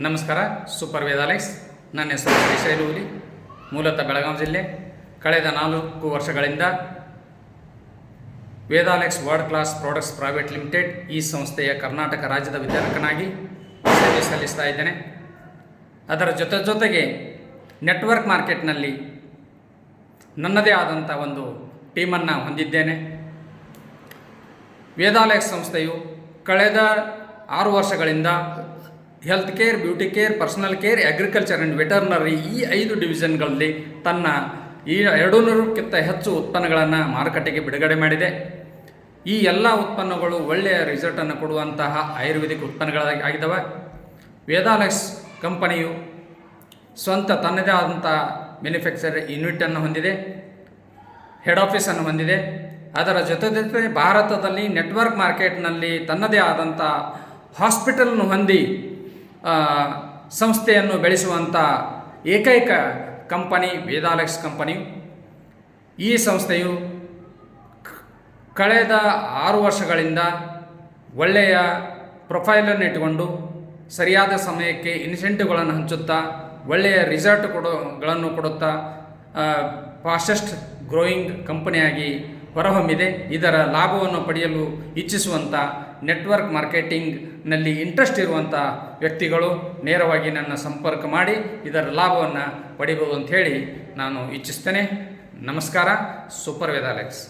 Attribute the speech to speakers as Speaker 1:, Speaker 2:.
Speaker 1: ನಮಸ್ಕಾರ. ಸೂಪರ್ ವೇದಾಲೆಕ್ಸ್. ನನ್ನ ಹೆಸರು ಶ್ರೀಶೈಲ ಹುಲಿ, ಮೂಲತಃ ಬೆಳಗಾವಿ ಜಿಲ್ಲೆ. ಕಳೆದ 4 ವರ್ಷಗಳಿಂದ Vedalex world class products private limited ಈ ಸಂಸ್ಥೆಯ ಕರ್ನಾಟಕ ರಾಜ್ಯದ ವಿತರಕನಾಗಿ ಸೇವೆ ಸಲ್ಲಿಸ್ತಾ ಇದ್ದೇನೆ. ಅದರ ಜೊತೆಗೆ ನೆಟ್ವರ್ಕ್ ಮಾರ್ಕೆಟ್ನಲ್ಲಿ ನನ್ನದೇ ಆದಂಥ ಒಂದು ಟೀಮನ್ನು ಹೊಂದಿದ್ದೇನೆ. ವೇದಾಲೆಕ್ಸ್ ಸಂಸ್ಥೆಯು ಕಳೆದ 6 ವರ್ಷಗಳಿಂದ health care, beauty care, personal care, agriculture and veterinary ಈ 5 ಡಿವಿಷನ್ಗಳಲ್ಲಿ ತನ್ನ ಈ 200ಕ್ಕಿಂತ ಹೆಚ್ಚು ಉತ್ಪನ್ನಗಳನ್ನು ಮಾರುಕಟ್ಟೆಗೆ ಬಿಡುಗಡೆ ಮಾಡಿದೆ. ಈ ಎಲ್ಲ ಉತ್ಪನ್ನಗಳು ಒಳ್ಳೆಯ ರಿಸಲ್ಟನ್ನು ಕೊಡುವಂತಹ ಆಯುರ್ವೇದಿಕ್ ಉತ್ಪನ್ನಗಳಾಗಿದ್ದಾವೆ. ವೇದಾಲೆಕ್ಸ್ ಕಂಪನಿಯು ಸ್ವಂತ ತನ್ನದೇ ಆದಂಥ ಮ್ಯಾನುಫ್ಯಾಕ್ಚರ್ ಯೂನಿಟನ್ನು ಹೊಂದಿದೆ, ಹೆಡ್ ಆಫೀಸನ್ನು ಹೊಂದಿದೆ. ಅದರ ಜೊತೆ ಭಾರತದಲ್ಲಿ ನೆಟ್ವರ್ಕ್ ಮಾರ್ಕೆಟ್ನಲ್ಲಿ ತನ್ನದೇ ಆದಂಥ ಹಾಸ್ಪಿಟಲ್ನು ಹೊಂದಿ ಸಂಸ್ಥೆಯನ್ನು ಬೆಳೆಸುವಂಥ ಏಕೈಕ ಕಂಪನಿ ವೇದಾಲೆಕ್ಸ್ ಕಂಪನಿಯು. ಈ ಸಂಸ್ಥೆಯು ಕಳೆದ 6 ವರ್ಷಗಳಿಂದ ಒಳ್ಳೆಯ ಪ್ರೊಫೈಲನ್ನು ಇಟ್ಟುಕೊಂಡು ಸರಿಯಾದ ಸಮಯಕ್ಕೆ ಇನ್ಸೆಂಟಿವ್ಗಳನ್ನು ಹಂಚುತ್ತಾ ಒಳ್ಳೆಯ ರಿಸಲ್ಟ್ಗಳನ್ನು ಕೊಡುತ್ತಾ ಫಾಸ್ಟೆಸ್ಟ್ ಗ್ರೋಯಿಂಗ್ ಕಂಪನಿಯಾಗಿ ಹೊರಹೊಮ್ಮಿದೆ. ಇದರ ಲಾಭವನ್ನು ಪಡೆಯಲು ಇಚ್ಛಿಸುವಂಥ ನೆಟ್ವರ್ಕ್ ಮಾರ್ಕೆಟಿಂಗ್ನಲ್ಲಿ ಇಂಟ್ರೆಸ್ಟ್ ಇರುವಂಥ ವ್ಯಕ್ತಿಗಳು ನೇರವಾಗಿ ನನ್ನ ಸಂಪರ್ಕ ಮಾಡಿ ಇದರ ಲಾಭವನ್ನು ಪಡಿಬೋದು ಅಂಥೇಳಿ ನಾನು ಇಚ್ಛಿಸ್ತೇನೆ. ನಮಸ್ಕಾರ. ಸೂಪರ್ ವೇದಾಲೆಕ್ಸ್.